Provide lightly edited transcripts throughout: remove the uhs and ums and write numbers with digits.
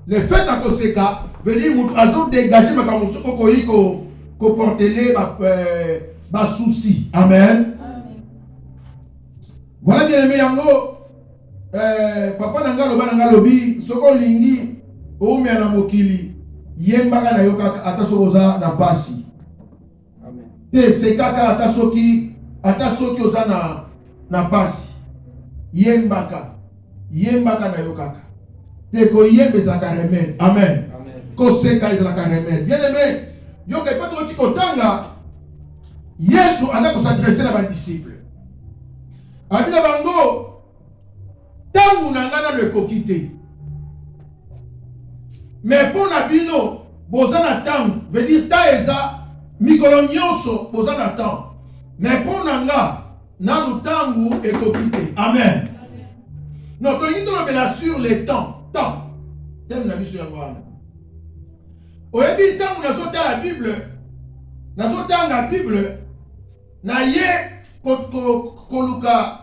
Le fait à cause de ça, veut dire qu'ils ont dégagé ma camouflage qu'on portait ma souci. Amen. Voilà bien aimé yango. Papa nanga loba nanga lobi soko lingi o me na mokili yembaka na yoka atasokoza na pasi. Amen. Te sekaka atasoki oza na pasi. Yembaka na yokaka. Te ko yembe za remède. Amen. Ko seka za remède. Bien aimé, yoka pas trop tikotanga. Yesu ana ko s'adresser na ba disciples. Abina bango tangu nangana le kokité. Mais pour nabino bozana tangu veut dire taeza mikolo nyonso bozana tangu. Mais pour nanga nanu tangu e kokité. Amen. Non, quand on est sur les temps. Thème na biso yango wana. Oyebi tangu nazota la Bible. Nazota la Bible na ye koluka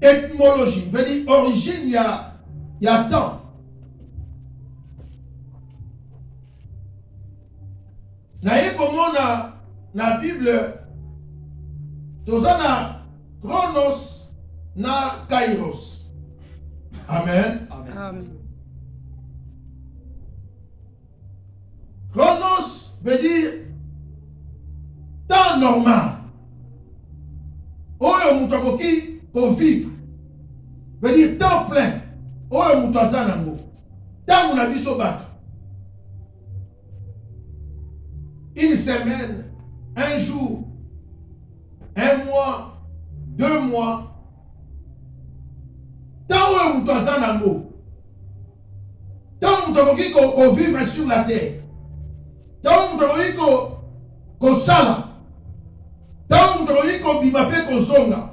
étymologie, veut dire origine, il y a temps. Naye comment na Bible, tozana chronos na kairos. Amen. Amen. Chronos veut dire temps normal. Oyo mutu akoki vivre veut dire temps plein. Oyo mutu aza nango tangu na biso bato. Une semaine, un jour, un mois, 2 mois. Tant oyo mutu aza nango. Tant mutu akoki vivre sur la terre. Tant mutu akoki kosala. Tant mutu akoki kobima pe kozonga.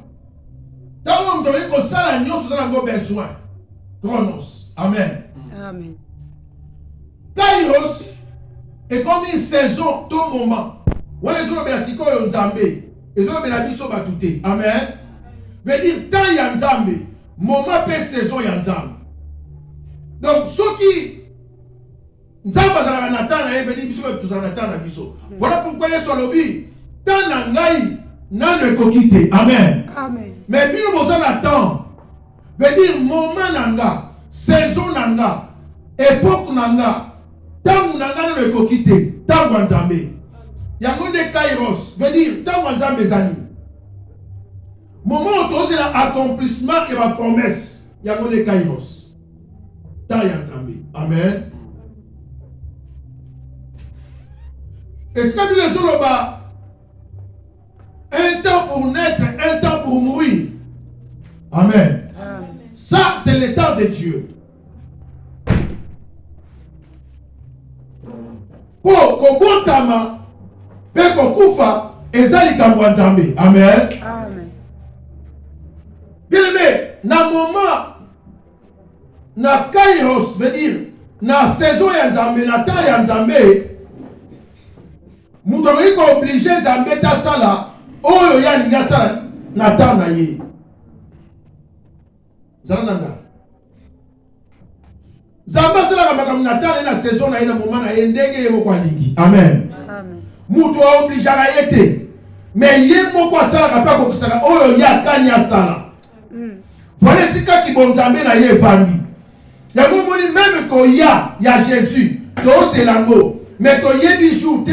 Tant mutu akoki kosala nyonso za nango besoin. Chronos. Amen. Amen. Kairos est comme une saison, tout moment. Wana ezolobela sikoyo nzambe. Ezolobela biso batute. Amen. Veut dire temps ya nzambe. Moment pe saison ya nzambe. Donc soki nzambe azalaka na temps na ye veut dire biso tozala na temps na biso. Voilà pourquoi Yesu alobi temps na ngai nano ekoki te. Amen. Amen. Mais bino boza na temps veut dire moment na nga, saison na nga, époque na nga, tangu na nga nano ekoki te. Tangu ya nzambe. Yango nde kairos veut dire tangu ya nzambe ezali. Moment où tu as l'accomplissement et la promesse, il y a des kairos. Tant ya nzambe. Amen. Est-ce que nous les là-bas un temps pour naître, un temps pour mourir? Amen. Amen. Ça, c'est le temps de Dieu. Pour kobotama, pe kokufa, ezali kambo nzambe. Amen. Amen. Bien aimé, na moment, na kairos, veut dire, na saison ya nzambe, na temps ya nzambe, mutu akoki obligé nzambe tasala, oyo ya linga sala na temps na ye. Zala nanga. Nzambe asalaka makambo na temps na saison na ye na moment na ye ndenge ye moko alingi. Amen. Amen. Mutu aobligaka ye te, mais ye moko asalaka mpe akokisaka oyo ya kani asala. Voilà ce qui bon nzambe na ye vandi. Ya moni même ko ya Jésus, to c'est lango, mais to yebi joute,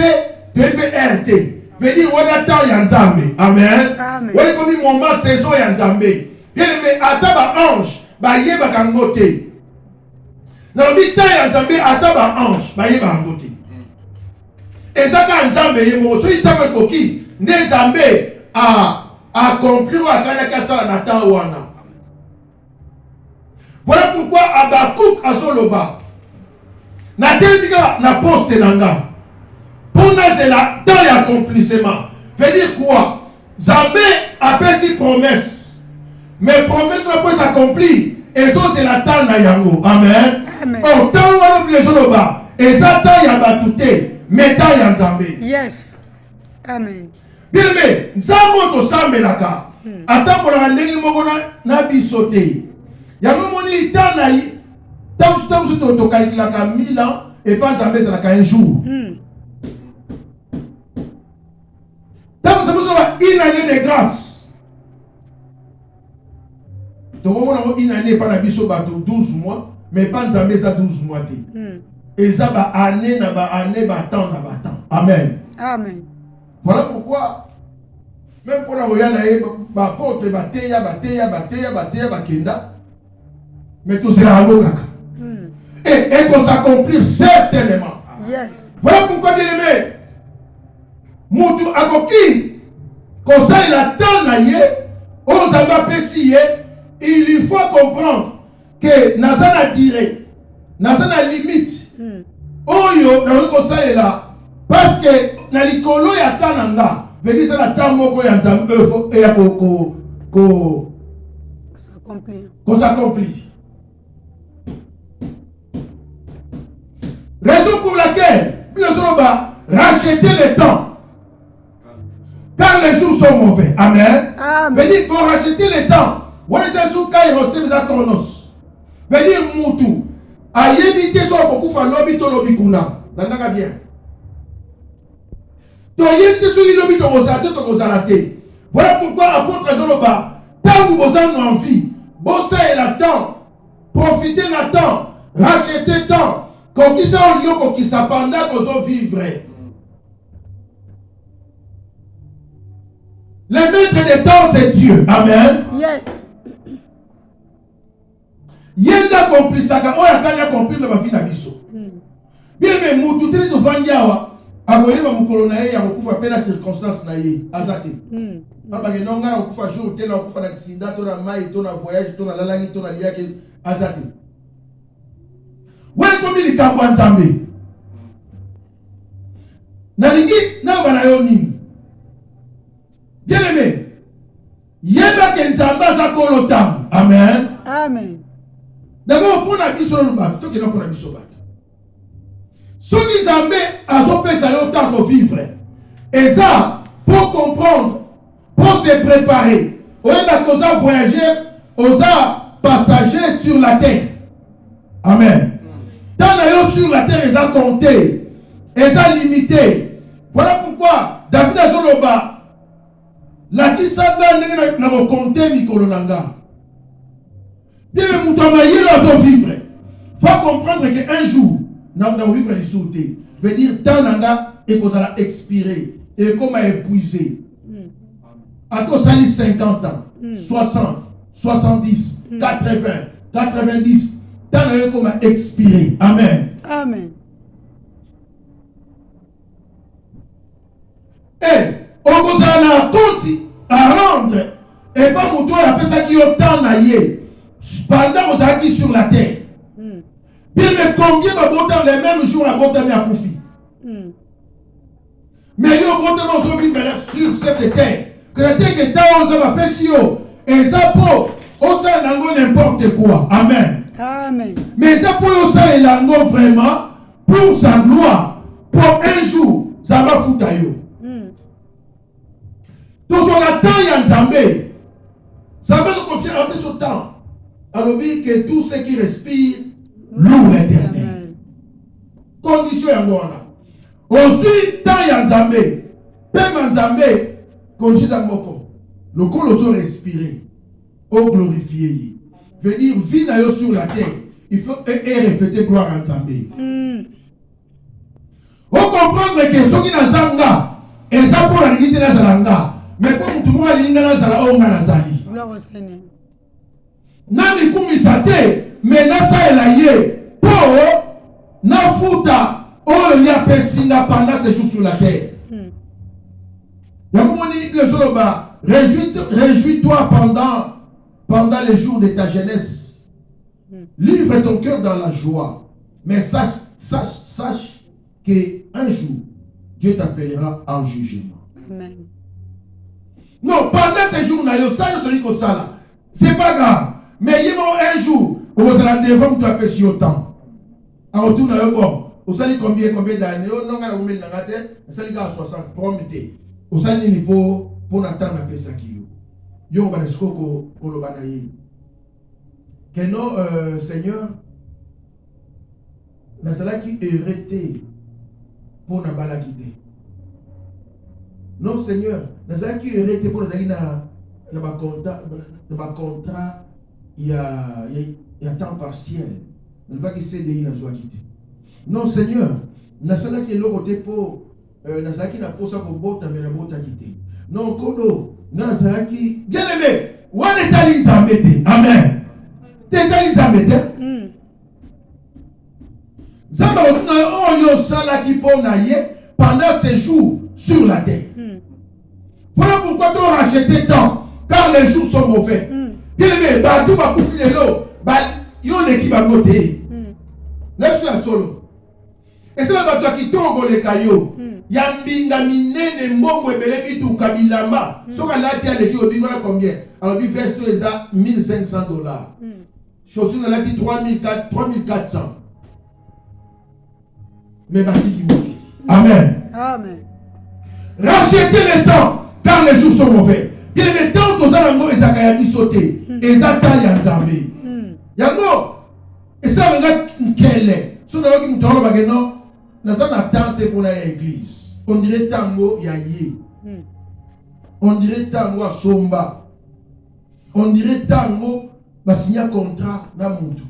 to pe RT. Veut dire wana temps ya nzambe. Amen. Amen. Wala komi moment saison ya nzambe. Bien aimé ata ba ange ba yeba kangote. Na bi temps ya nzambe ata ba ange ba yeba kangote. Ezaka nzambe ye mo so itaba koki, nde nzambe a accomplir akanaka sala na temps wana. Voilà pourquoi Abakouk azoloba na telika na poste nanga pour nazela dans l'accomplissement veut dire quoi? Zambé appelle si promesse, mais promesse ne peut s'accomplir et ça c'est la temps na yango. Amen. Amen. Oh tant wana les zoloba et ça temps ya batute mais temps ya nzambe. Yes. Amen. Bien aimé, nzambo to sambelaka atambola ndenge moko na bisote. yango moni tana yi tam su to calcula ka 1000 ans et pas nzambe za ka un jour tam sa besoin une année de grâce to mona une année pas na biso bato 12 mois mais pas nzambe za 12 mois te et ça ba année na ba année ba temps na ba temps amen Amen. voilà pourquoi même pour la Oyana, apôtre, Bakenda, mais tout cela et qu'on s'accomplir certainement. Yes. Voilà pourquoi, bien aimé, Moutou Agoki, qu'on s'aille la temps, on s'en va pessier, il lui faut comprendre que Nazana dirait, Nazana limite, Oyo, qu'on s'aille là, parce que Nalikolo ya Tananga. Veut dire que la temps moko ya nzambe et ya s'accomplir. Raison pour laquelle nous allons racheter le temps car les jours sont mauvais. Amen. Veut dire qu'on racheter le temps. On est sur Kairos de la Chronos. Veut dire Moutou. Ayebite so kokufa lobi to lobi kuna. Nandaka bien. Voilà pourquoi apôtre Zoloba, tant que vous avez envie, bossez la temps, profitez la temps, rachetez temps, qu'on qui ça au lieu qu'on qui ça pendant qu'on soit vivre. Le maître des temps c'est Dieu. Amen. Yes. Yenda compris ça, quand on a compris la vie d'Abisso. Bien mais moutou télé de Vandiawa. Amoyeba mukolo na ye ya kokufa pe na circonstance na ye azate papa ke nonga na kokufa jour te na kokufa na accident to na mai to na voyage to na lalangi to na liake azate wale komi likambo ya nzambe nalingi naloba na yo nini bien aimé yeba ke nzambe aza kolo ntango amen amen d'abord mpona biso nanu bato tokenda mpona biso bato soki nzambe azopesa yo ntango vivre eza pour comprendre pour se préparer oyebaki oza voyager oza passager sur la terre amen ntango na yo sur la terre eza compté eza limité voilà pourquoi David azoloba lakisanga ndenge na kokonte mikolo na nga bien moto amayelo azovivre faut comprendre que un jour dans vivre les sautés veut dire tant nanga et qu'on a expiré et comme a épuisé à cause ça 50 ans 60 70 80 90 tant nanga comme a expiré amen amen et on cause na compte à rendre et pas mon tour appelle ça qui autant naïe pendant qu'on a qui sur la terre. Bien, mais combien de boutons les mêmes jours à boutons à Koufi? Mais il y a boutons qui vivent sur cette terre. Que la terre est dans un appécio. Et ça pour, on sait n'importe quoi. Amen. Amen. Mais ça pour, on sait l'ango vraiment pour sa gloire. Pour un jour, ça va foutre à yo. Donc on attend Yanzambe. Ça va nous confier un peu ce temps. Alors oui que tous ceux qui respirent loue l'éternel. Condition yangona. Aussi tant Yanzambe. Pema Nzambe. Condition yangoko. Le corps l'ose respirer. Au glorifier. Venir vivre sur la terre. Il faut répéter gloire à Nzambe. On comprendre que ceux qui n'ont zanga. Et ça pour la dignité de Zalanga. Mais pour tout le monde, il y a un Zali. Gloire au Seigneur. Nami kumisate menasa elaye po na futa oyo ya pesinga pendant ces jours sur la terre. Yamoni le soloba réjouis-toi pendant les jours de ta jeunesse. Livre ton cœur dans la joie. Mais sache que un jour Dieu t'appellera en jugement. Amen. Non, pendant ces jours là, ça celui comme ça là. C'est pas grave. Mais il y a un jour, où vous allez devant vous appeler sur autant. En retour, vous allez combien d'années? Non, on a vous mettre dans la terre, vous allez 60, promettez. Vous allez ni pour attendre la paix ça qui yo. Yo, on va l'esco pour le banaï. que non, Seigneur, nazala qui hérité pour na bala quitter. Non, Seigneur, nazala qui hérité pour nazali na contrat, il y a temps partiel. Ne pas qu'il CDI na soit quitter. Non, Seigneur, nazala qui est le côté pour nazala qui na posa ko bota mais na bota quitter. Non, kodo, nazala qui bien aimé, wana tali nzambete. Amen. T'es nzambete. Zamba oyo sala qui pour naie pendant ces jours sur la terre. Voilà pourquoi tu as racheté tant, car les jours sont mauvais. Bien aimé, bah tout va couper l'eau, bah yon l'équipe à côté. N'est-ce solo. Et c'est là toi qui tombe les cailloux. Yambinga minene mbongo ebele bitu kabilama. Soka là tu as l'équipe au bingo combien? Alors du veste les a $1,500. Chaussures là qui 3,400. Mais bâti qui mourit. Amen. Amen. Rachetez le temps, car les jours sont mauvais. Bien le temps que ça nango ezakaya sauté. Ezata yanzambe. Yango. Et ça on a nkele. So na yoki mutoro bageno na ça na tante pour la église. On dirait tango yaye. On dirait tango à somba. On dirait tango ba signer contrat na mutu.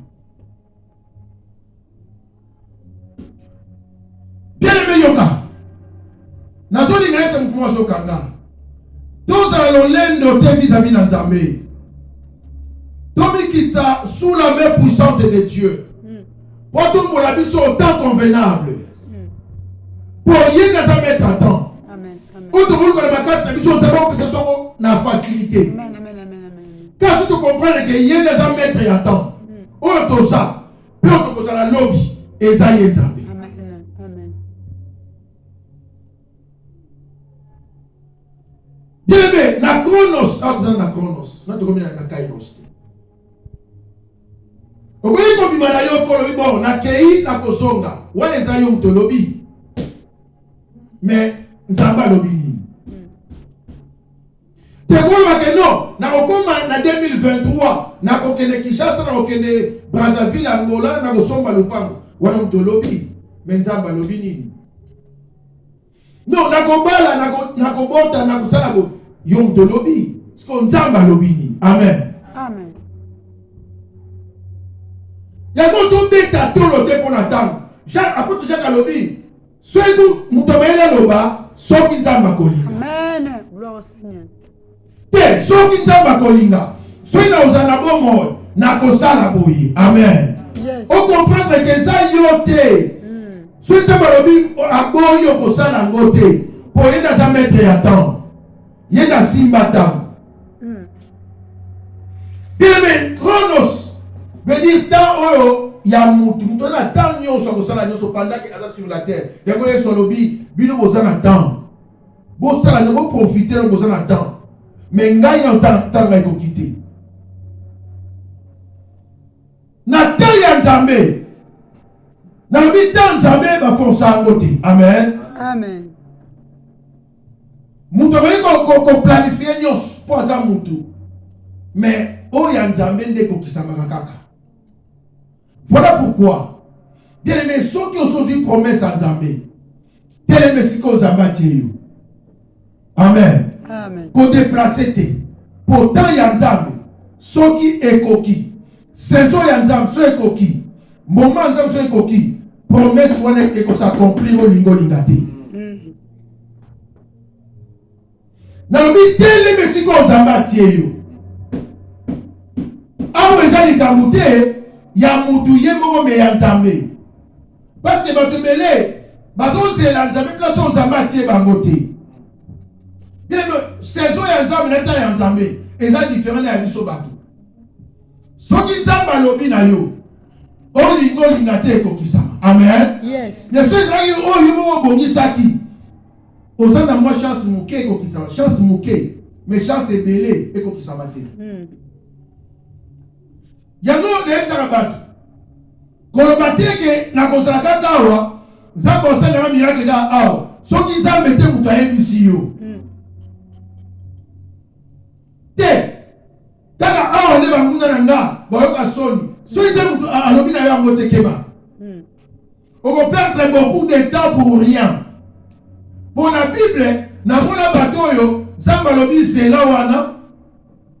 Bien aimé yoka. Nazoli ngese mkuma sokanga. Tous à l'olendo te vis-à-vis d'Anzambe. Tomi kita sous la main puissante de Dieu. Pour tout mon avis au temps convenable. Pour y n'a mettre en temps. Amen. Ou tout le monde connaît ma classe, la mission c'est que ce soit la facilité. Amen. Car si tu comprends que y n'a mettre en temps. Ou tout ça. Puis on te pose la lobby. Et ça y est. Bien aimé, la chronos, la chronos, na tokomi na kairos. Okoyi ko bimana yo ko lobi bon na kei na kosonga, wana za yo mtolobi. Mais nzamba lobi ni. Te ko ba ke no, na kokoma na 2023, na kokene Kinshasa na kokene Brazzaville Angola na kosomba lupango, wana mtolobi, mais nzamba lobi ni. Non, na kobala na kobota na kusala go yom de lobby. Ce qu'on nzamba lobby. Amen. Amen. Yako to beta to lote pour attendre. Jacques après Jacques lobby. Soit nous mutomela loba, soit nzamba kolinga. Amen. Gloire au Seigneur. Te soit nzamba kolinga. Soit na uzana bomo na kosala boyi. Amen. Yes. On comprendre que ça yote. Soit nzamba lobby aboyo kosala ngote. Pour yenda za mettre à temps. Yenda simba tam. Bien mais chronos veut dire temps oyo ya mutu. Mutu na temps nyonso kosala nyonso pendant que aza sur la terre. Yango yeso lobi bino bozana temps. Bosala ne bo profiter no bozana temps. Mais ngai na temps ngai ko quitter. Na temps ya Nzambe. Na lobi temps Nzambe ba fonsa ngote. Amen. Amen. Mutu ko planifier nyos pour ça mutu. Mais oya Nzambe nde ko kisamaka kaka. Voilà pourquoi bien aimé ceux qui ont reçu promesse à Nzambe. Tel aimé siko Nzamba tieyo. Amen. Amen. Ko déplacer te. Pourtant ya Nzambe ceux qui ekoki. Saison ya Nzambe ceux ekoki. Moment Nzambe ceux ekoki. Promesse wana eko s'accomplir au lingo lingate. Nalobi tele mesiko Nzamba tieyo. Awo eza likambo te ya mutu ye moko me ya Nzambe. Parce que bato belé bazosela Nzambe place Nzamba tie bango te. Saison ya Nzambe na temps ya Nzambe eza différent ya biso bato. Soki Nzambe alobi na yo olingo lingate ekokisama. Amen. Yes. Ne fait que oyo moko bongisaki. Ozana moi chance muke ekokisama. Chance muke mais chance ebele ekokisama te. Yango neyebisaka bato koloba te ke nakozala kaka awa Nzambe osalaka miracle kaka awa soki Nzambe te moto ayebisi yo te kaka awa nde bangunda na nga bayoka soni soki te moto alobi na yo yango te keba okoperdre beaucoup de temps pour rien. Pour la Bible namona bato oyo nzambe alobi zela wana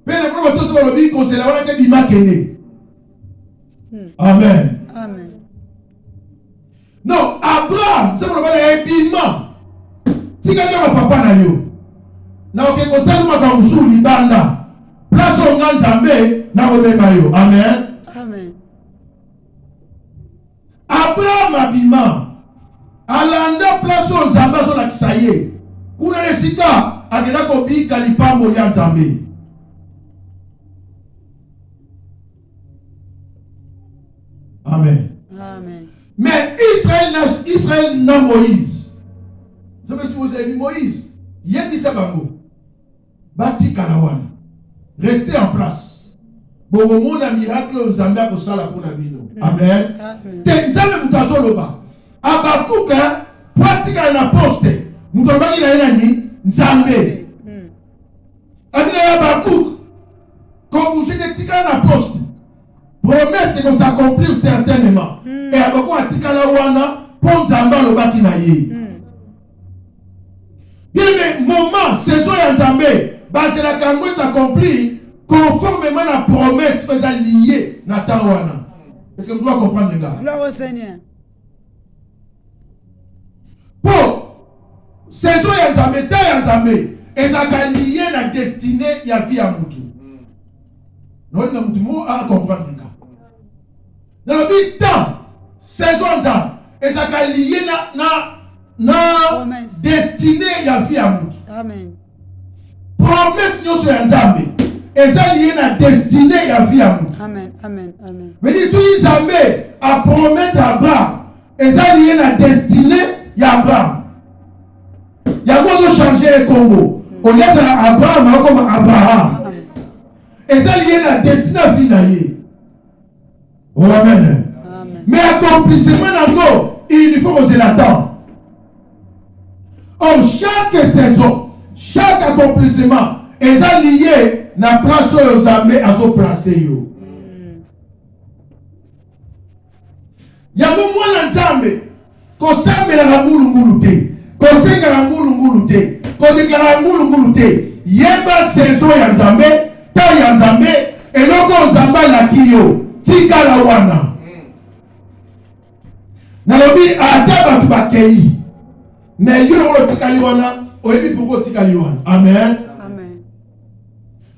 mpe namona bato soki alobi kozela wana te bima kende. Amen. Amen. Non, Abraham nzambe alobi na ye bima tika ndeko papa na yo na oke kosala makambo mosusu libanda place onga nzambe na kobema yo. Amen. Amen. Abraham abima alanda place oyo nzambe azolakisa ye kuna na esika akenda kobika lipambo lya nzambe. Amen. Amen. Mais Israël na Moïse. Vous savez si vous avez vu Moïse, yebisa bango batikala wana restez en place bomona miracle oyo nzambe akosala mpona bino. Amen. Te nzambe moto azoloba abakuka po atikala na poste moto alobaki na ye nani nzambe abina ya abakuka kobouge te tikala na poste promesse qu'on s'accomplir certainement et abako atikala wana po nzambe alobaki na ye. Bien mais moment saison ya nzambe bazelaka yango s'accomplir conformément à la promesse qui est liée na temps wana. Est-ce que vous doit comprendre les gars? Gloire au Seigneur. Pour saison ya nzambe temps ya nzambe ezaka lié na destinée ya vie ya mutu. Non na mutu mo a comprendre les gars. Dans le temps saison nzambe ezaka lié na destinée ya vie ya mutu. Amen. Promesse nyonso ya nzambe eza lié na destinée ya vie ya mutu. Amen. Amen. Amen. Mais dis soki nzambe a promettre Abraham eza lié na destinée ya Abraham. Yango ozo changer le Congo. Au lieu de Abraham comme Abraham. Eza lié na destinée ya vie na ye. Oh amen. Amen. Mais accomplissement nango il faut qu'on l'attende. En chaque saison, chaque accomplissement est lié na place où les amis ont placé yo. Yango mwana nzambe ko sambela na ngulu te, ko senga na ngulu te, ko deklara ngulu te. Yeba saison ya nzambe, ta ya nzambe, eloko nzamba la kiyo, tika la wana. Nalobi ata batu bakei. Mais yo lo tikali wana, oyebi pourquoi tikali wana. Amen. Amen.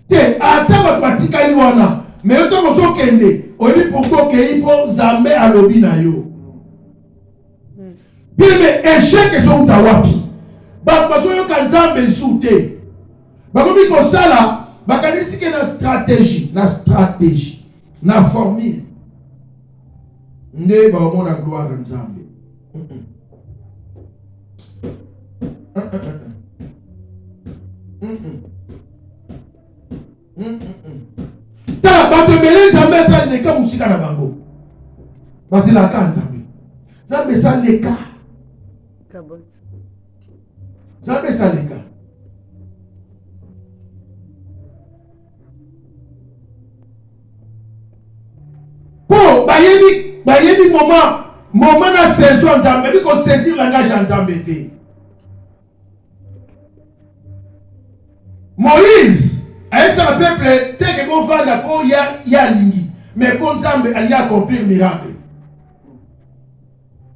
Te ata ba tikali wana, mais yo to moso kende, oyebi pourquoi kei po nzambe alobi na yo. Bien échec so utawapi. Ba baso yo ka nzambe nsute. Ba komi ko sala, ba kanisi ke na stratégie, na formule. Nde ba omona gloire nzambe. Tala bato ebele nzambe asaleleka mosika na bango bazelaka nzambe nzambe esaleleka nzambe esaleleka po bayebi moment na saison nzambe biko saisir langage ya nzambe te. Moïse a dit à peuple, tel que bon va d'accord, il y a lingi. Mais pour Nzambe, il y a accompli miracle.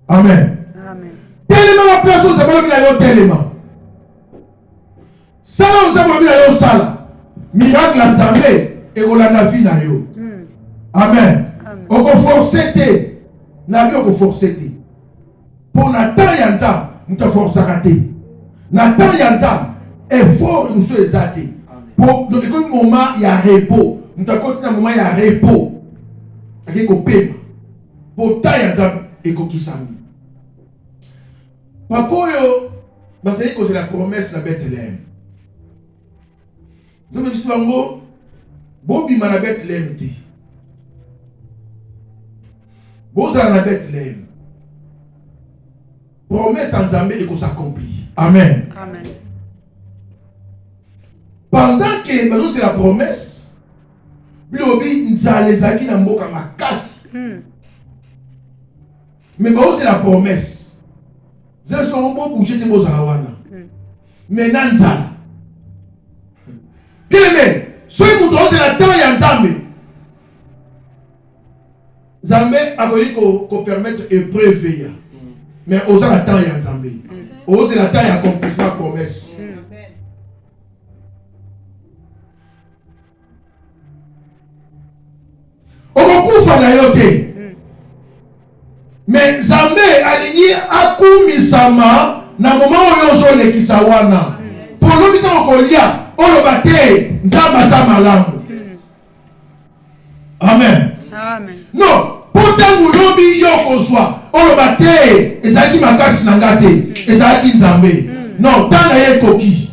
Amen. Amen. Tellement la place où ça va bien tellement. Ça là où ça va bien sala. Miracle à Nzambe et on la vie na yo. Amen. On va forcer te. Na bio ko forcer te. Pour Nathan ya Nzambe, nous te forcer à te. Nathan ya Nzambe effort nous sommes exaltés. Pour donc le moment il y a repos. Nous avons continué un moment il y a repos. Avec au paiement. Pour taille et kokisami. Papa yo, c'est que c'est la promesse de Bethléem. Vous avez vu ce bango? Bobi mana Bethléem te. Boza na Bethléem. Promesse en Zambé et qu'on s'accomplit. Amen. Amen. Pendant que c'est la promesse, Bilobi nzale zaki na mboka makasi. Mais c'est la promesse. C'est ce qu'on peut bouger de vos alawana. Maintenant nzala. Bien aimé, soit vous c'est la terre ya Nzambe. Nzambe a voulu qu'on permettre épreuve ya. Mais osez la terre ya Nzambe. Osez la terre ya accomplir la promesse. Okokufa na yote. Mais Nzambe alingi akumisama na moment oyo ozolekisa wana. Pour lobi ta okolia oloba te Nzambe aza malamu. Amen. Amen. Non, pour tangu lobi yo kozwa oloba te ezalaki makasi na nga te ezalaki Nzambe. Non, tana ye koki.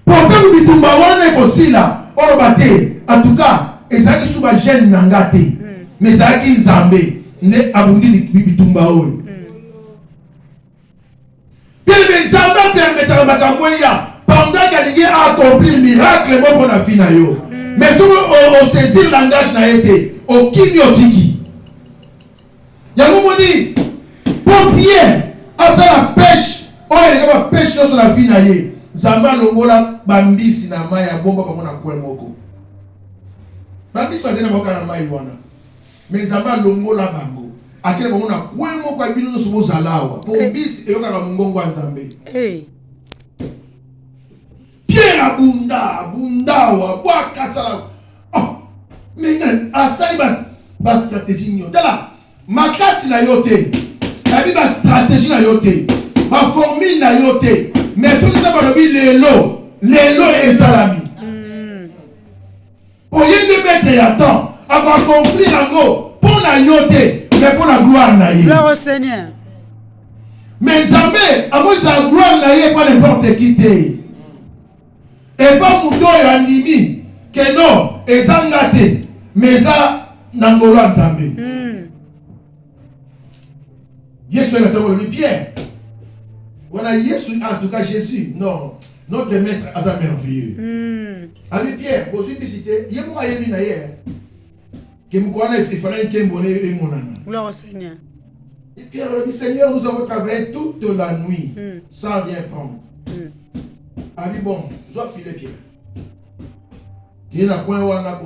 Pour tangu bitumba wana ekosila oloba te en tout cas ezalaki suba jeune na nga te. Mais ezalaki Nzambe ne abundi bitumba oyo. Bien mais Nzambe permettra makambo ya pendant qu'il a accompli le miracle pour la vie na yo. Mais si on saisit le langage na été au kinyotiki. Yango moni pour Pierre à la pêche, on est comme pêche dans la vie na ye. Nzambe longola bambisi na mai ya bomba kwa na kwa moko. Bambisi bazena boka na mai wana. Mais Nzambe longola bango. Akile kwa na kwa moko abino no sobo zalawa. Pour mbisi eyoka na mungongo wa Nzambe. Pierre abundawa bwaka sala. Oh, mais asali bas stratégie nyo. Tala makasi na yote. La bas stratégie na yote. Ma formule na yote. Mais ce que ça va le lelo et salami. Pour y mettre ya temps, avoir accompli l'ango pour la yote, mais pour la gloire na ye. Gloire au Seigneur. Mais Nzambe, à moi sa gloire na ye pas n'importe qui te. Et pas muto ya ndimi que non, ezangate, mais ça nangolo Nzambe. Yesu est le Pierre. Voilà, Yesu, en tout cas Jésus, non, notre maître a merveilleux. Avec Pierre, vous avez cité, il y a beaucoup de gens qui me connaissent, il fallait qu'il y ait un monana. Gloire au Seigneur. Et Pierre le dit, Seigneur, nous avons travaillé toute la nuit sans rien prendre. Ah oui, bon, je vais filer Pierre. Il y a un point où on a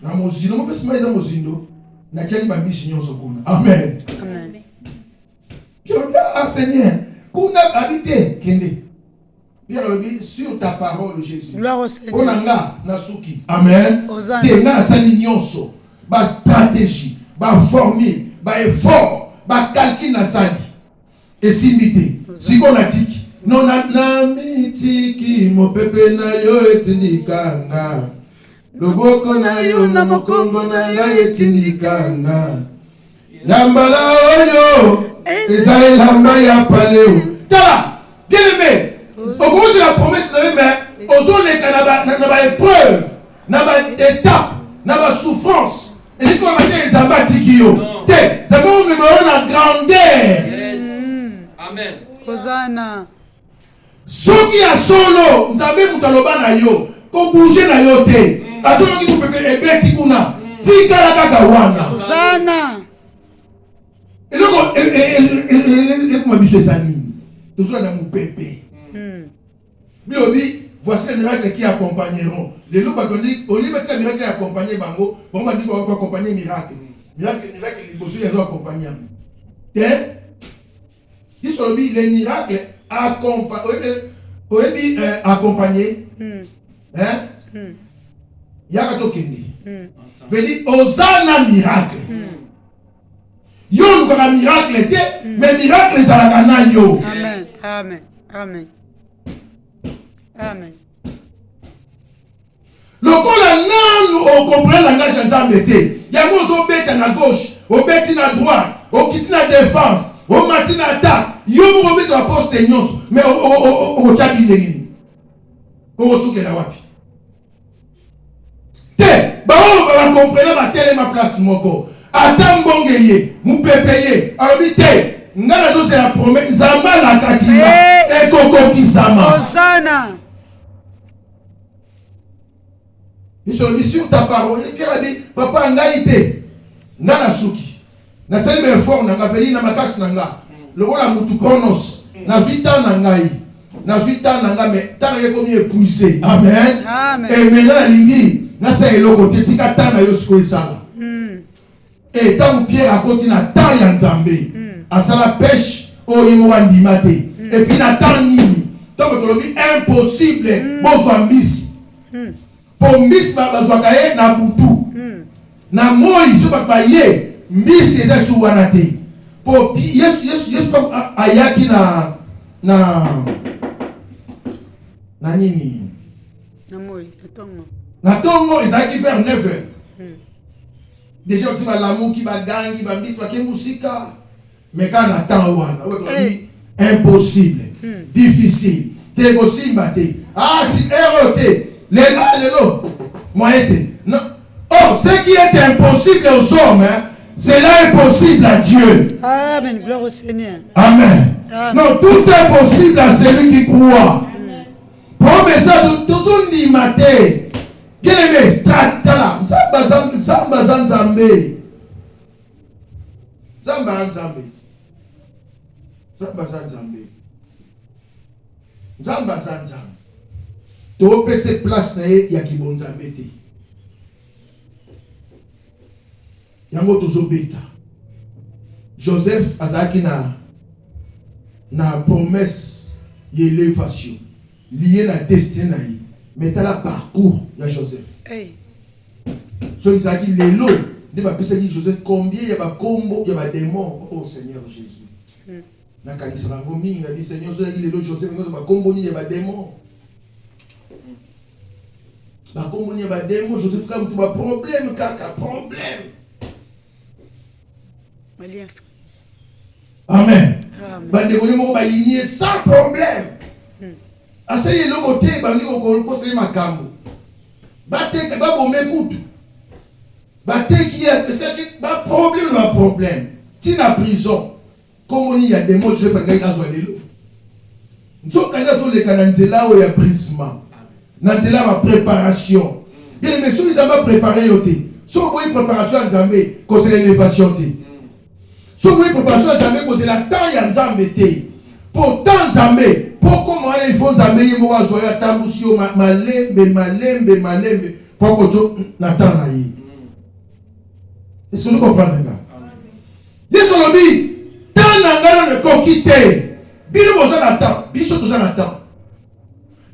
na mozindo, je vais faire mozindo, na tchali ba mission sokuna. Amen. Amen. Pierre dit, ah Seigneur, qu'on a habité, Kende. Pierre le dit, sur ta parole, Jésus. Gloire au Seigneur. Onanga, Nasuki. Amen. Hosanna. Tenga na sali nyonso. Ba stratégie, ba formule, ba effort, ba calcul na sali. Et simité. Siko na tiki. Non na mitiki, mo pepe na yo etindikanga. Loboko na yo na mokongo na yo etindikanga. Yambala oyo. Esaïe lamba ya paleo. Tala, bien aimé. Au gros c'est la promesse de mais aux autres les na épreuve, na étape, na souffrance. Et dit qu'on a dit les abatikio. Te, ça va on me la grandeur. Yes. Amen. Hosanna. Soki ya solo, nzambe mutaloba na yo, ko bouger na yo te. Atolo ki pepe ebeti kuna. Tikala kaka wana. Hosanna. Et donc, et comment biso ezanini? Toujours dans mon pépé. Bilobi, voici les miracles qui accompagneront. Les loups dit, au lieu de ces miracles qui accompagnent Bango, on va dire qu'on va accompagner miracle. Miracle, les bossus, ils ont accompagné. Les miracles accompagnés. Hein? Yakato Kendi. Veut dire, Hosanna miracle. Yo nous avons un miracle, mais miracle c'est la cana yo. Amen. Amen. Amen. Amen. Le col nous on comprend le langage de Nzambe. Il y a des bêtes à gauche, au bêtes à droite, au kit à défense, au matin à attaque. Yo vous mettez la poste seigneur, mais au tchabi neni. Au souke la wapi. Te, ba on va comprendre ma télé ma place moko. Attends bongeye, mou pepeye, alobite, ngana do c'est la promesse, zama la kakima, et koko kisama. Hosanna. Ils sont dit sur ta parole. Et Pierre a dit, papa, ngaïté, nga na souki. Na sali be fort na nga feli na makasi na nga. Le rôle à mutu chronos. Na vita na ngai. Na vita na nga mais tant que comme épuisé. Amen. Amen. Et maintenant lingi na sa eloko te tika tana yo siko esala. Et tant Pierre a continué à temps ya Nzambe. À la pêche o yemo ndima te. Et puis na temps nini. Donc on dit impossible bozwa mbisi. Pour mbisi bazwaka ye na butu. Na moi so ba ye mbisi eza suwana te. Pour Yesu ayaki na nini? Na tongo ezaki vers 9h. Déjà tu vas l'amour qui va gagner, va mbisi va kemusika. Mais quand on attend wana, impossible, difficile, te gosimba te. Ah, tu erote. Lelo, moyen te. Non. Oh, ce qui est impossible aux hommes, hein, cela est possible à Dieu. Amen. Gloire au Seigneur. Amen. Amen. Non, tout est possible à celui qui croit. Promets ça, tout le monde. Bien aimé, Stratala. Zamba Zanzambe. Zamba Zanzambe. Zamba Zanzambe. Zamba Zanzambe. Tu peux se place na ye ya kibonzambe te. Yango tozobeta. Joseph azaki na promesse d'élévation liée na destinée na ye. Mais t'as la parcours de Joseph. So izaki lelo de ba pesa ki Joseph combien il y a ba combo, il y a ba démon. Oh Seigneur Jésus. Na kanisa bango mingi na dit Seigneur so yaki lelo Joseph ngo ba combo ni ya ba démon. Ba combo ni ya ba démon Joseph comme tout ba problème kaka problème. Amen. Ba démon mo ba yinier sans problème. Aseye le côté bangi ko conseiller makambo. Bateke ba bomé kutu. Bateke ya c'est ba problème. Ti na prison. Comme il y a des mots je vais faire gazo lelo. Nzoka zo le kananzela o ya brisement. Nanzela ma préparation. Bien mais si ils ont préparé yoté. So boy préparation nzambe ko c'est l'élévation té. So boy préparation nzambe ko c'est la temps ya nzambe té. Pourtant nzambe pour comment il faut nzambe yemo wa zo ya tambusi yo malembe pour ko zo natan na yi. Est-ce que vous comprenez là? Yesu lobi tant nangana ne kokite. Bino boza natan, biso toza natan.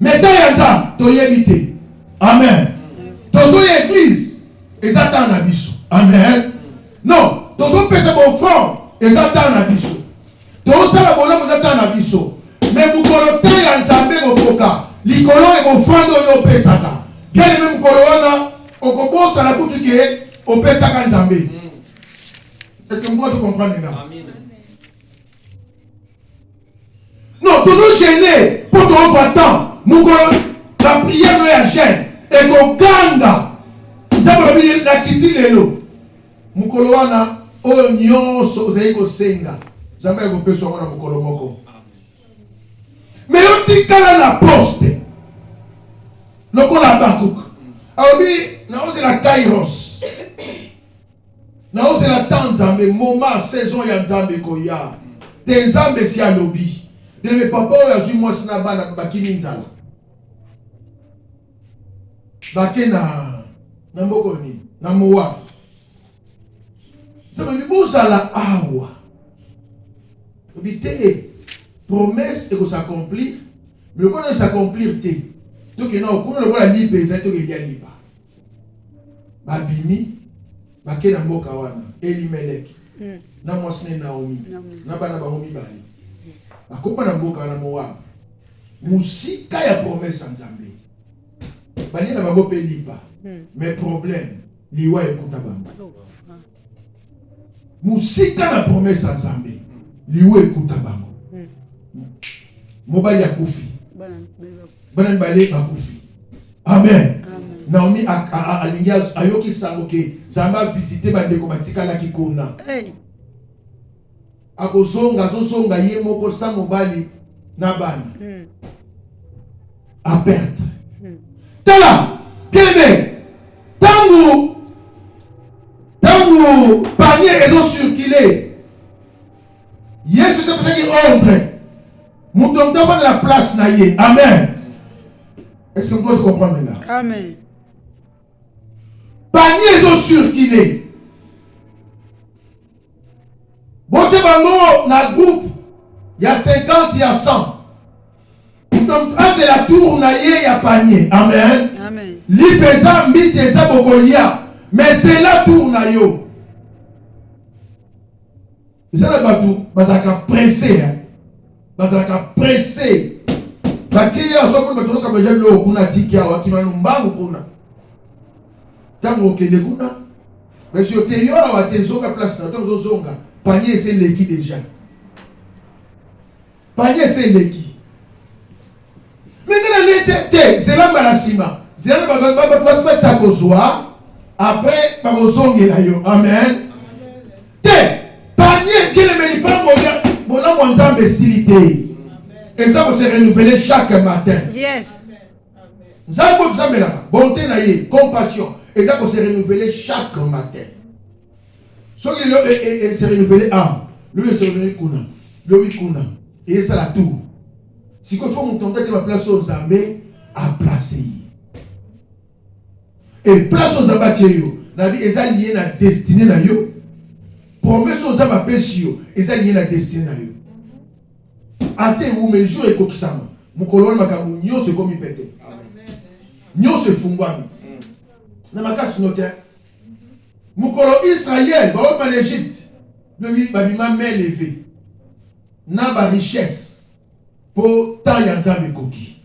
Mais tant yanta toyebite. Amen. Tozo église ezata na biso. Amen. Non, tozo pesa bon fond ezata na biso. Tozo sala bola ezata na biso. Mais mukolo te ya nzambe kokoka. Likolo e bofando yo pesaka. Bien même mukolo wana okobosa na kutu ke opesaka nzambe. Est-ce que moi tu comprends les gars? Amen. Non, toujours gêné pour ton temps. La prière de la gêne et qu'on ganda. Nous la kiti lelo. Mukolo wana o nyonso zeiko senga. Zamba ko peso wana mukolo moko. Mais on dit kala la poste. Lokola bakuk. Aobi na ose la kairos. Na ose la temps nzambe moment saison ya nzambe koya. Te nzambe si alobi. De mes papa yazui moi sina bana bakini nzala. Bake na mboko ni na mowa. Ça veut dire la awa. Obité promesse et que s'accomplir. Mais le qu'on s'accomplir té. Donc non, qu'on le voit la libre ça to que liba. Babimi bake na mboka wana Elimelek. Na mwasne Naomi. Na bana ba homi bali. Akopa na mboka na Moab. Musika ya promesse nzambe. Bali na bango pe lipa. Mais problème liwa ekuta bango. Musika na promesse nzambe. Liwa ekuta bango. Mobali ya kufi. Bana bale bakufi. Amen. Naomi alingia ayoki sango ke zamba visiter bandeko batikala kikona. Akozonga zosonga ye moko sa mobali na bana. A perdre. Tala, bien aimé, Tango panier et ont circulé. Yesu c'est pour ça qu'il ordre. Mon temps devant de la place naïe. Amen. Est-ce que vous pouvez comprendre là? Amen. Panier et ont circulé. Bon, tu bango na groupe. Il y a 50, il y a 100. Donc, c'est la tour naïe, il y a panier. Amen. Amen. L'ipesa mbi c'est ça bokolia. Mais c'est la tour naïe. C'est ça le bateau. Bazaka pressé. Bazaka pressé. Bati ya so ko bateau ka beje lo kuna tikia wa kimanu mbangu kuna. Tango okende kuna. Mais sur te yo wa te zo ka place na tango zonga. Panier c'est l'équipe déjà. Panier c'est l'équipe. Maintenant l'été c'est là balasima. C'est là ba ça kozwa après ba kozongela yo. Amen. Panier bien aimé pas bon là mon Nzambe silité. Et ça va se renouveler chaque matin. Yes. Nzambe là, bonté naïe, compassion. Et ça va se renouveler chaque matin. Ce qui est se renouveler lui se renouveler kuna, lui kuna. Et ça la tout. Si qu'il faut mon tonton qui va placer au Nzambe à placer. Et place au Nzambe yo, na vie est lié na destinée na yo. Promesse aux âmes à pécio, et ça lié la destinée. Ate ou mes jours et kokisama. Mon colonne m'a kamu, nyo se comme il pète. Nyo se fungwami. Na makas note. Mon colonne Israël, bah en Égypte, le babima main levée. Na ba richesse pour ta yanzambe koki.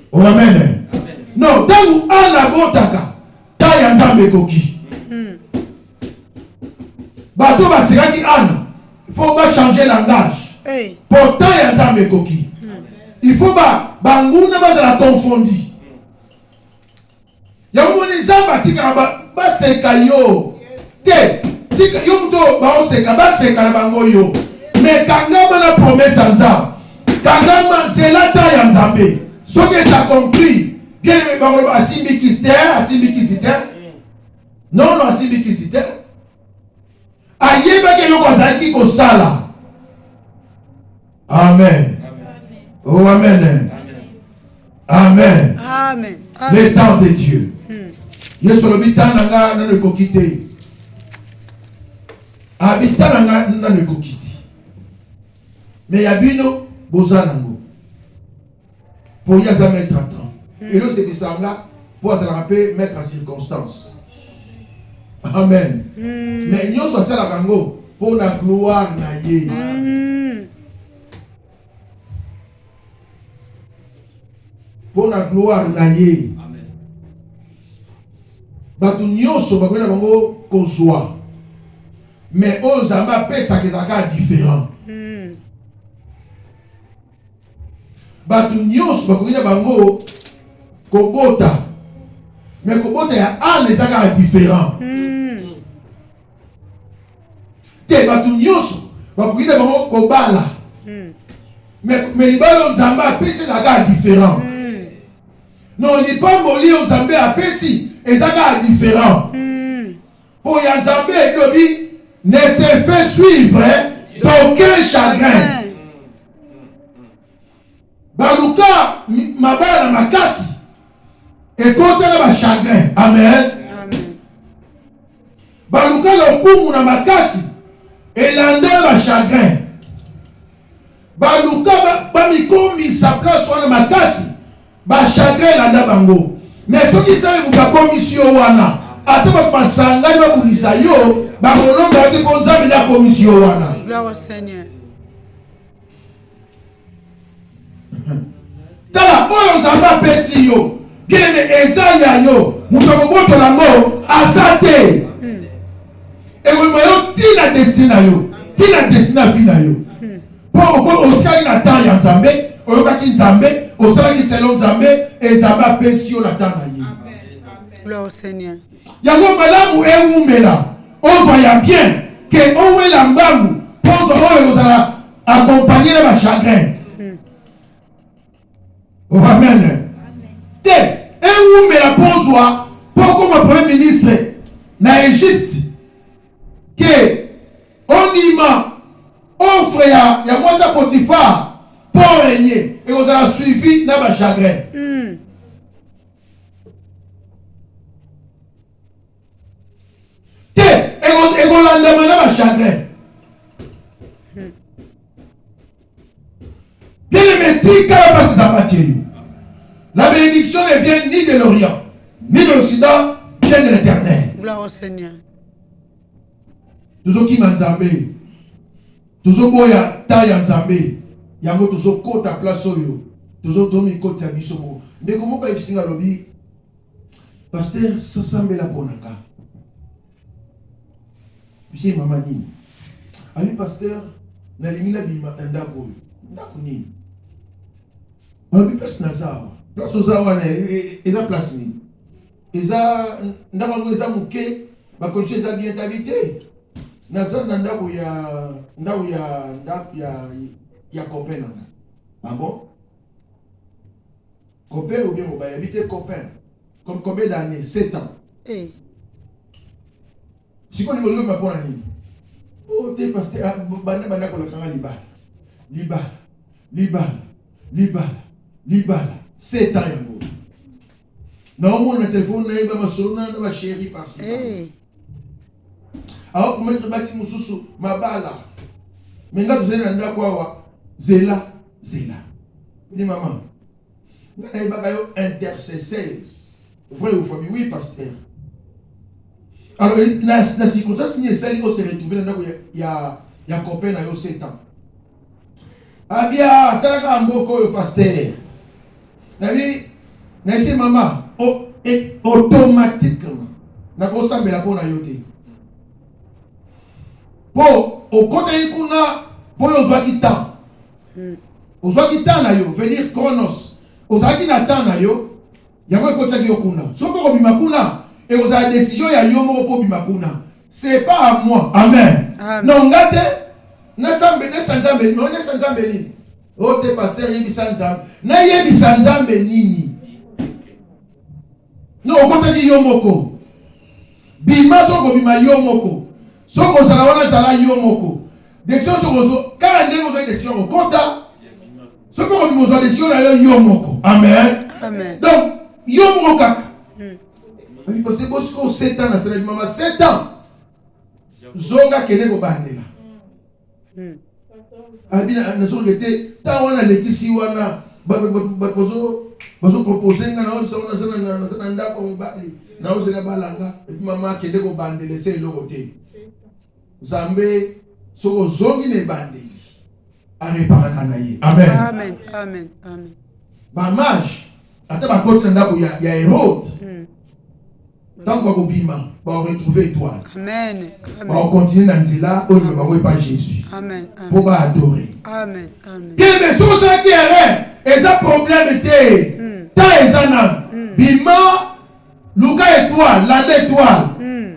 Oh amen. Non, tangu ana botaka ta yanzambe koki. Bateau va se rendre il faut pas changer langage. Hey. Pourtant il y a un coquille. Il faut pas banguna va la confondre. Il y a un exemple tika ba se kayo. Te tika yo muto ba se ka ba se ka bango yo. Mais kangama na promesse nza. Kangama c'est la taille nzambe. Ce que ça compris. Bien aimé bango asimbi kisiter. Non asimbi kisiter. Ayeba ke yoko azaki ko sala. Amen. Oh amen. Amen. Amen. Le temps de Dieu. Yesu l'habitant nanga na ne kokite. Habitant nanga na ne kokite. Mais yabino bozanango. Pour y a mettre en temps. Et là c'est bisanga pour se rappeler mettre en circonstance. Amen. Mais nous sommes à la rango pour la gloire naïe. Pour la gloire naïe. Amen. Batu nyonso bakwena bango kozwa. Mais on zamba pesa kezaka différent. Batu nyonso bakwena bango kobota. Mais kobota ya ane zaka différent. Te batu nyonso bakukina bango kobala. Mais libalo nzambe apesi zaka différent. Non lipa moli nzambe apesi ezaka différent. Pour ya nzambe lobi ne se fait suivre d'aucun chagrin. Baluka mabala makasi et contre ba chagrin. Amen. Baluka lokumu na makasi et l'andel va chagrin. Baluka bamikomi sa place wana makasi ba chagrin landa bango. Mais ce qui savent muka commission wana ata ba pasanga ba bulisa yo ba kolonga te ponza bila commission wana. Gloire au Seigneur. Tala oyo zamba pesi yo. Bien ezaya yo muka boto lango azate. Et vous voyez, tu la destinée à yo, tu la destinée à vie à yo. Pour au tiers il attend y a Nzambe, au kaki Nzambe, au salaire qui selon Nzambe, et Nzambe pèse la temps à yo. Gloire au Seigneur. Yango malamu e umela, on voit bien que on est la mbangu, pose on vous allez accompagner le chagrin. Oh amen. Te e umela pose wa, pose Pourquoi mon premier ministre na Égypte que on m'a offre ya moi ça Potiphar pour régner et vous avez suivi dans ma chagrin. Et vous l'avez demandé dans ma chagrin. Bien aimé, dit qu'elle va passer sa bataille. La bénédiction ne vient ni de l'Orient, ni de l'Occident, vient de l'Éternel. Gloire au Seigneur. Tous ceux qui m'ont zambé, tous ceux qui ont taille en zambé, il y a tous ceux qui ont ta place sur eux, tous ceux qui ont mis côté à biso. Mais comment quand il y a lobby, pasteur, ça semble la bonne cas. Puis maman ni, ami pasteur, na limina bima ndako, ndako ni. On a place na ça. Place aux awa na eza place ni. Eza ndako eza muke, ba kolche eza bien habité. Naza na ndako ya copain nanga. Ah bon? Copain ou bien mobile habité copain. Comme combien d'années? 7 ans. Eh. Si on veut me prendre nini? Oh t'es passé à banda ko la kanga liba. 7 ans yango. Na mon téléphone na iba masona na ba chérie par-ci. Eh. Alors pour mettre basi mususu mabala. Menga tuzena ndako awa zela. Dis maman. Na iba kayo intercesseurs. Vrai ou famille? Oui pasteur. Alors la circonstance ni celle qui se retrouver dans il y a copain na yo 7 ans. Ah bien, talaka mboko yo pasteur. Na ici maman automatiquement na ko sambela pona yo te. Po au côté kuna po yo zwa kitan. O zwa kitan na yo veut dire chronos. O zwa ki na tan na yo yango ko tsaki yo kuna. So ko bima kuna et vous avez la décision ya yo moko po bima kuna. C'est pas à moi. Amen. Non ngate na sambe na sanzambe no na sanzambe ni. O te pasteur yebisa nzambe. Na yebisa nzambe nini? Non okota di yo moko. Bima so ko bima yo moko. So ko sala wana sala yo moko. Décision so ko kala ndenge zo décision okota. So ko bima zo décision na yo moko. Amen. Amen. Donc yo moko kaka. Parce que si vous 7 ans, c'est maman 7 ans. Zonga kene ko bandela. Abina na so gete ta wana lekisi wana bazo proposer nga na sana ndako mbali na ozela balanga et puis maman kene ko bandela c'est le côté. Zambe soko zongi ne bandeli. Arepara kanaye. Amen. Amen. Ba mage ata ba kotsa ndako ya Hérode. Tant qu'on va retrouver étoile. Amen. On va continuer dans là, on ne va pas Jésus. Amen. Pour adorer. Amen. Bien, mais sur ça qui est rien, et ça problème était, ta et ça bima, Luka étoile, la étoile.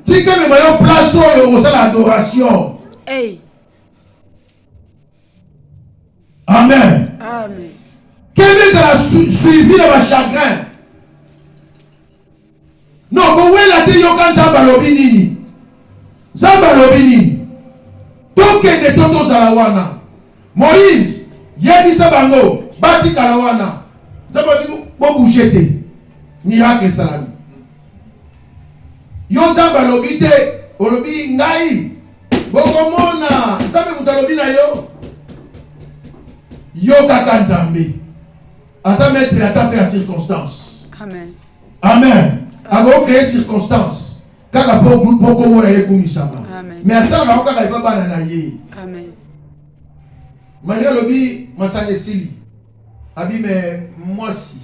Si que me voyons place où l'adoration. Hey. Amen. Quel est ça suivi de ma chagrin? Non, vous voyez la télé, quand Zambalobi nini. Donc, il est toto Zalawana. Moïse, Yedi Sabango, Bati Kalawana. Zambalobi, bon bougete. Miracle salami. Yon Zambalobi te, Olobi ngai. Bokomona, Zambe Mutalobi na yo. Yo kaka Nzambe. Asa mettre la tape en circonstance. Amen. Avant créer circonstances, quand la beaucoup na yekumisama. Mais ça la oka ka baba na ye. Amen. Maria lobi masane sili. Abi mais moi si.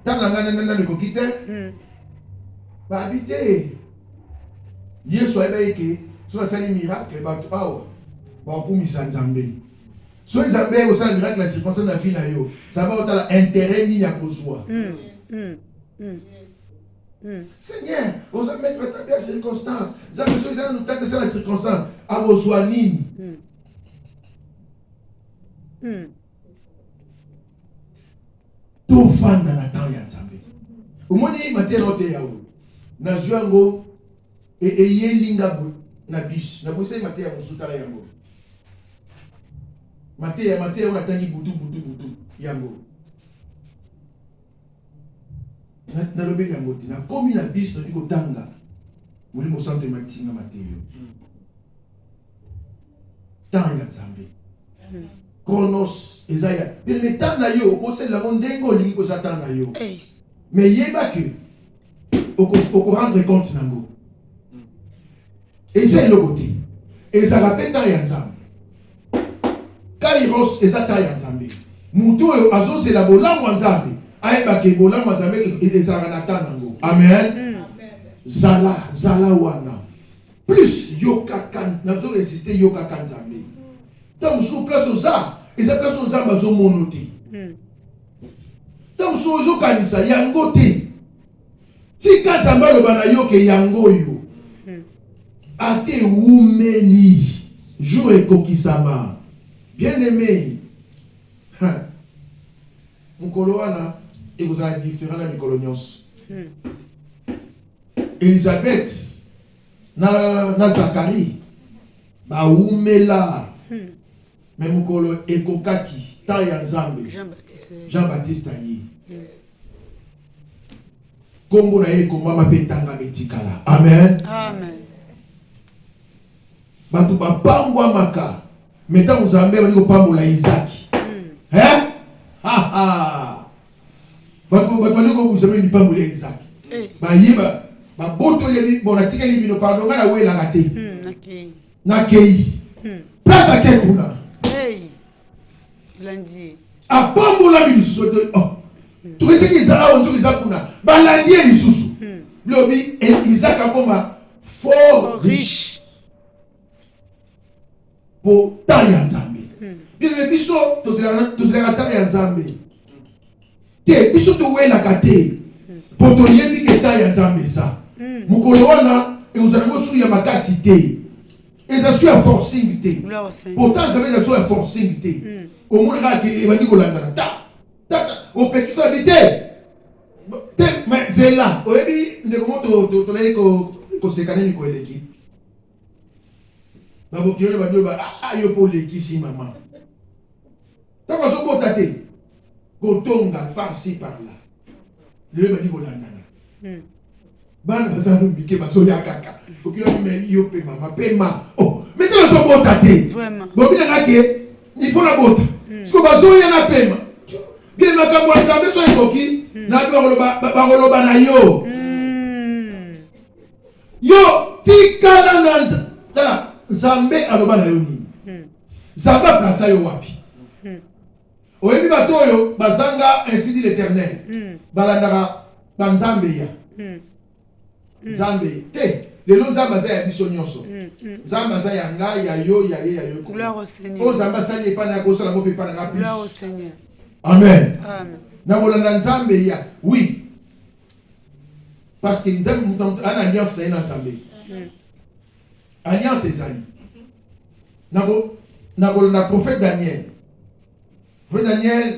Tant la ngana le kokite. Ba habiter. Yesu abaike, so la sali miracle ba to ba kumisa Nzambe. So Nzambe o sala miracle la circonstance na vie na yo. Ça va otala intérêt ni ya kozwa. Seigneur, vous allez mettre ta bien circonstance. Vous avez besoin de nous taper sur la circonstance. À vos soignines. Tout fan dans la temps, Nzambe. omoni matière ote yao na zuango eyelinga na biche na bosai matière musutala yango matière on atangi butu yango na lobe yango tina komi na biche na diko tanga muli mo centre matinga matière tanga nzambe Chronos Isaiah le temps na yo ko se la mondengo lingi ko satan na yo mais yeba que au rendre compte nango et c'est le côté et ça va être ya nzambe kairos ezata ya nzambe mutu oyo azo la bolango nzambe ayeba ke bolango nzambe ezala na ta nango amen zala wana plus yoka kan nazo insister yoka kan nzambe tant sous place aux arts et ça place aux arts bazo monoté tant sous zo kanisa yango te si kan nzambe lo bana yo ke yango yo ate wumeli jour ekokisama bien aimé mukolo wana ekozala différent na mikolo nyonso Elisabeth na Zacharie bawumela mais mukolo ekokaki ta ya nzambe Jean-Baptiste aye kombo na ye komama mpe tanga betikala amen bato bapambwamaka meta nzambe bali kopambola Isaki bato bali kozambe lipambola Isaki bayeba babotoli bona tikeli bino pardon ngana welaka te nakei place ake kuna apambola bilisusu tukisiki izaka ontuki iza kuna balandie lisusu lobi Isaka koma fort riche po ta ya nzambe bien biso tozela ta ya nzambe te biso towelaka te po toyebi ke ta ya nzambe eza mukolo wana ekozala ngo su ya makasi te eza su ya forcing te pourtant nzambe eza su ya forcing te omonaka ke ebandi kolandana ta opekisa bi te nzela oyebi ndeko mo tolai koseka nini koeleki babokilole babio yo mpo olekisi mama ntango azobota te kotonga par-ci par-là lelo ebandi kolandana bana baza nombike bazoya kaka okilomimeli yo mpe mama mpe ma metala azobota te bobinanga ke ifo na bota siko bazoya na pema bien makambo ya nzambe so ekoki na bakoloba na yo yo tikala na tala nzambe aloba na yo nini nzambe aplasa yo wapi oyebi bato oyo bazanga ainsi dit l'Éternel balandaka banzambe ya nzambe te lelo nzambe aza ya biso nyonso nzambe aza ya ngai ya yo ya ye ya yo oyo nzambe asali epana ya kosala ngo mpe epana nga plus amen na kolanda nzambe ya oui parce que nzambe ana alliance na ye na nzambe alliance ezali na kolanda prophète Daniel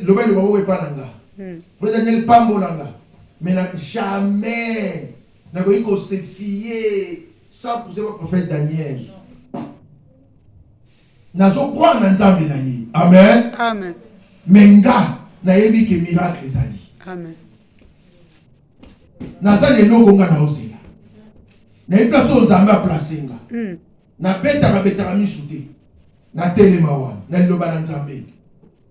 loba loba oyo epana nga prophète Daniel pambolanga mais na jamais nakoki kose fier 100% wa prophète Daniel nazo croire na nzambe na ye amen menga nayebi ke miracle ezali nazali eloko nga na ozela nayebi place oyo nzambe aplace nga nabetaka misu te natelema wana na liloba na nzambe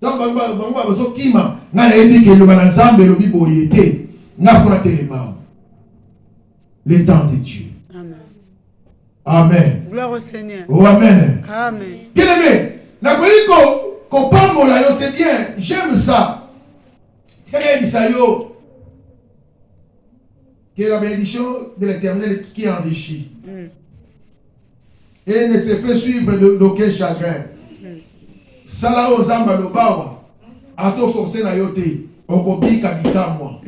donc bango bazokima nga nayebi ke liloba na nzambe elobi boye te nga fona telema le temps de Dieu. Amen. Gloire au Seigneur. Oh, amen. Amen. Bien aimé, c'est bien, j'aime ça. Très bien, ça yo. Que la bénédiction de l'Éternel qui enrichit. Et ne se fait suivre d'aucun chagrin. Sala o zamba do bawa. Ato forcé na yote. Okobika bitamwa.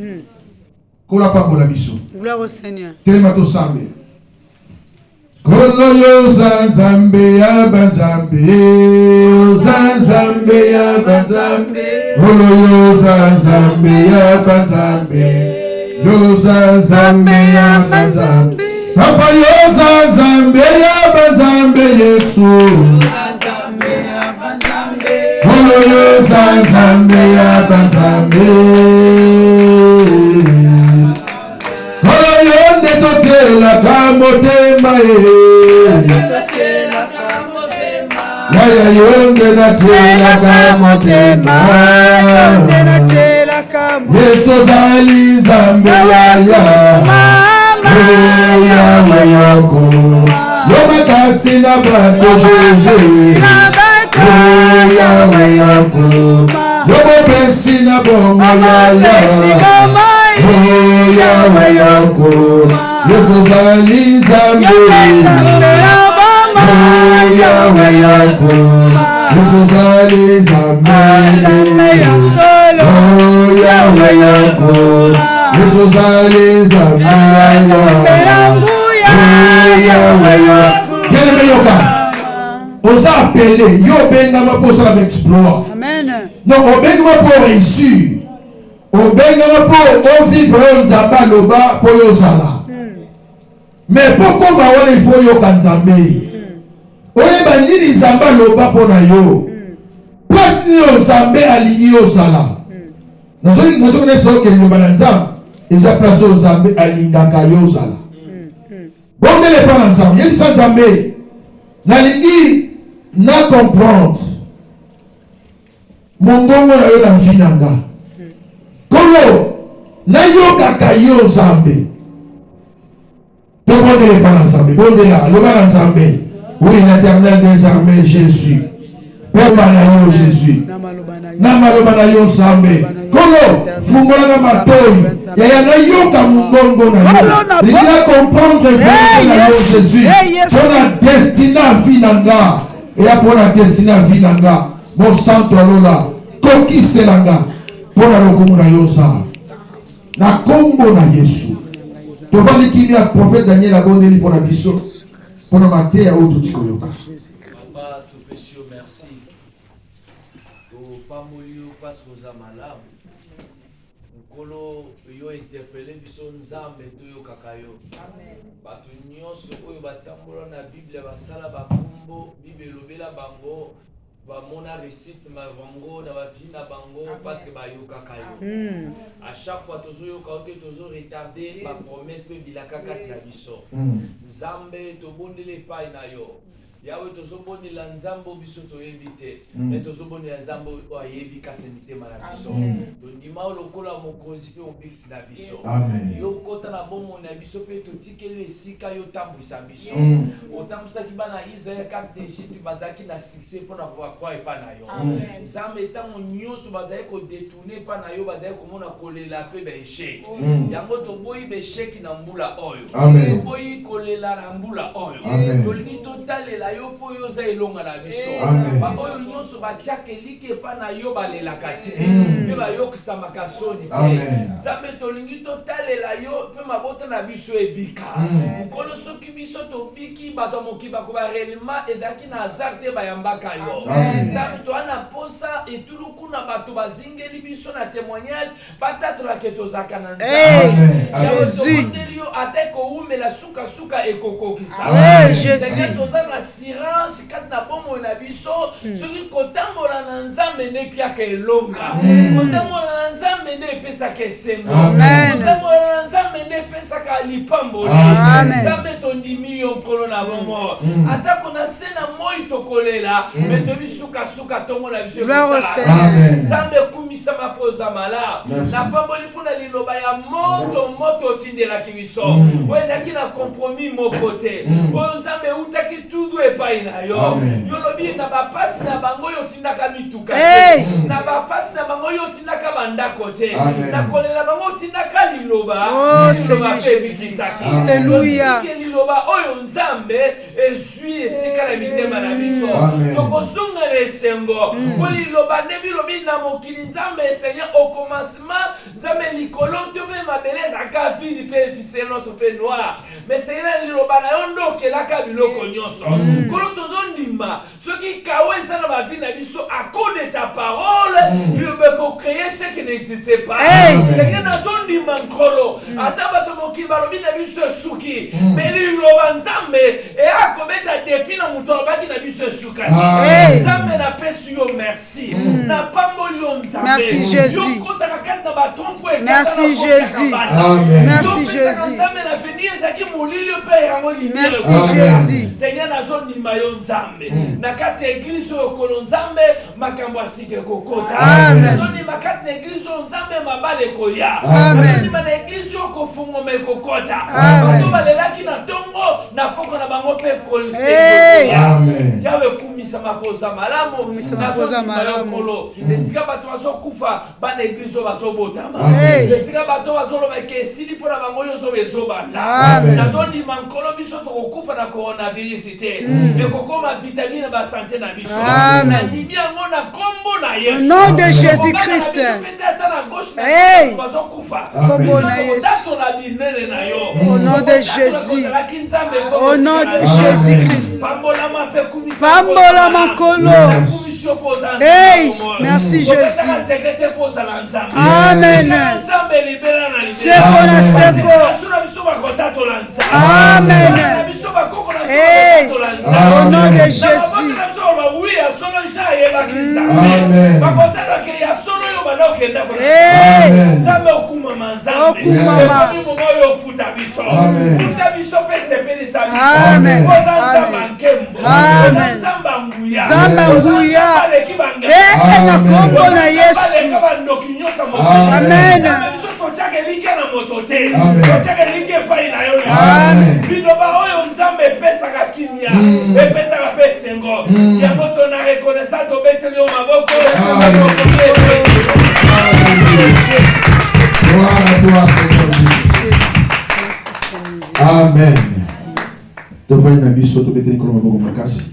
Kola pambola biso. Gloire au Seigneur. Telemato sambe. Kolo yo zanzambe ya banzambe. Zanzambe ya banzambe. Kolo yo zanzambe ya banzambe. Yoza Nzambe ya Banzambe. Papa Yoza Nzambe ya Banzambe Yesu. Olo Yoza Nzambe ya Banzambe. Olo yonde totela kamotema Yaya yonde natela kamotema. Yesu zali Nzambe yaya. Yawe yoko. Yoma kasi na bato Jeje. Yawe yoko. Yoma pesi na bongo yaya. Yawe yoko. Yesu zali Nzambe. Yawe yoko. Yesu zali Nzambe. Yawe yoko. Yesu zali Nzambe. Yawe yoko. Bien-aimé yoka. Osa appelé. Yo bengama pour ça l'exploit. Amen. Non, on bengama pour réussir. On bengama pour vivre Nzamba loba pour yo sala. Mais pourquoi il faut yo kanzambe? Oye bandini Nzamba loba pour na yo. Place ni yo Nzambe alingi yo sala. Nazoni connaître ça que le bananzam. Ils a placé au Nzambe alingaka yo sala. Bon de les prendre ensemble. Il y a Nzambe. Nalingi na comprendre. Mongongo na yo na vie nanga. Kolo na yo kaka yo Nzambe. Tout le monde les prendre ensemble. Bon de là, le ban ensemble. Oui, l'Éternel des armées, Jésus. Père Banayo, Jésus. Namaloba na yo Nzambe. Kolo fungola na matoi. Yaya na yo ka mungongo na yo. Il a comprendre vraiment na yo Jésus. Pour la destinée à vie nanga. Et pour la destinée à vie nanga. Mon santo alola. Koki selanga. Pour la lokomo na yo sa. Na kombo na Yesu. Tovandi kimi ya prophète Daniel abondeli pour la biso. Pour la maté ya oto tikoyoka. Papa, tout péché, merci. Pas mourir parce que vous avez malade. Nkolo yo interpellé biso Nzambe to yo kakayo. Amen. Bato nyonso oyo batambola na Bible basala bakumbo, Bible lobela bango, bamona récite ma bango na ba vie na bango parce que ba yo kakayo. À chaque fois tozo yo kaote tozo retarder ba promesse pe bilaka kat na biso. Nzambe to bondele pai na yo. Yawe tozobonela Nzambo biso toyebi te mais tozobonela Nzambo oyebi kaka mitema na biso tondima lokola mokonzi pe obiksi na biso yo kota na bomo na biso pe totikeli esika yo tambwisa biso otambwisaki bana Israël kaka d'Égypte bazalaki na succès mpona kokwa epa na yo Nzambe ntango nyonso bazali kodetourne epa na yo bazali komona kolela mpe baeshek yango toboyi baesheki na mbula oyo toboyi kolela na mbula oyo tolingi totalela yo po yo za elonga na biso ba oyo nyonso batiaka elike epa na yo balelaka te mpe bayokisa makasoni te Nzambe tolingi totalela yo mpe mabota na biso ebika mokolo soki biso tobiki bato moki bakoba réellement ezalaki na hasard te bayambaka yo Nzambe toana posa etuluku na bato bazingeli biso na témoignage batatolake tozalaka na Nzambe yo ate koumela sukasuka ekokokisa Seigneur toza na assurance kati na bomo na biso soki kotambola na Nzambe ne piaka elonga kotambola na Nzambe ne pesaka esengo kotambola na Nzambe ne pesaka lipamboli Nzambe tondimi yo nkolo na bomo atako na se na moi tokolela me tobi sukasuka tongo na biso Nzambe kumisa mapoza mala na pamboli mpona liloba ya moto otindelaki biso oyo ezalaki na compromis moko te oyo Nzambe eutaki tudu epai na yo yolobi na bapasi na bango oyo otindaka mituka te na bapasi na bango oyo otindaka bandako te na kolela bango otindaka liloba mpe ebikisaki liloba oyo nzambe ezwi esika na mitema na biso tokozonga na esengo po liloba nde bilobi na mokili nzambe esenye au commencement nzambe likolo to mpe mabele ezalaka vide mpe viseno to mpe noir mais seigneur liloba na yo nde okelaka biloko nyonso kolo tozondima soki kawe eza na bavi na biso à cause de ta parole liloba ekocréer ce qui n'existait pas seigneur nazondima nkolo ata bato mokili balobi na biso esuki mais liloba nzambe eyakobeta defi na moto alobaki na biso esukaki nzambe napesi yo merci napamboli yo nzambe merci Jésus yokotaka kati na batrompo merci Jésus merci Jésus nzambe na veni ezalaki molili mpe yango merci Jésus seigneur nazondima yo nzambe na kati ya eglise oyo kolo nzambe makambo asika ekokota nazondima kati na eglise oyo nzambe mabala ekoya nazondima na eglise oyo kofungoma ekokota bato balelaki na ntongo na poko na bango mpe ekolisekoya yawe ekumisama mpoza malamu nazondima yo kolo esika bato bazokufa bana eglise oyo bazobotama esika bato bazoloba eke esili mpo na bango nyonso bezobanda nazondima nkolo biso tokokufa na coronavirus te ekokoma vitamine basante na biso nandimi yango na kombo na yesu au nom de Jésus Christ ata na gauche na bazokufa kombo na yesu tatola binene na yo au nom de Jésus au nom de Jésus Christ pambolama mpe kumisa pambolama nkolo merci Jésus amen seko na seko amen au nom de Jésus amen amen zamba nguya na kombo na Yesu amen biloba oyo nzambe epesaka kimia epesaka mpe sengo yango tona rekonesa tobeteli yo maboko amen tovandi na biso tobeteli nkolo maboko makasi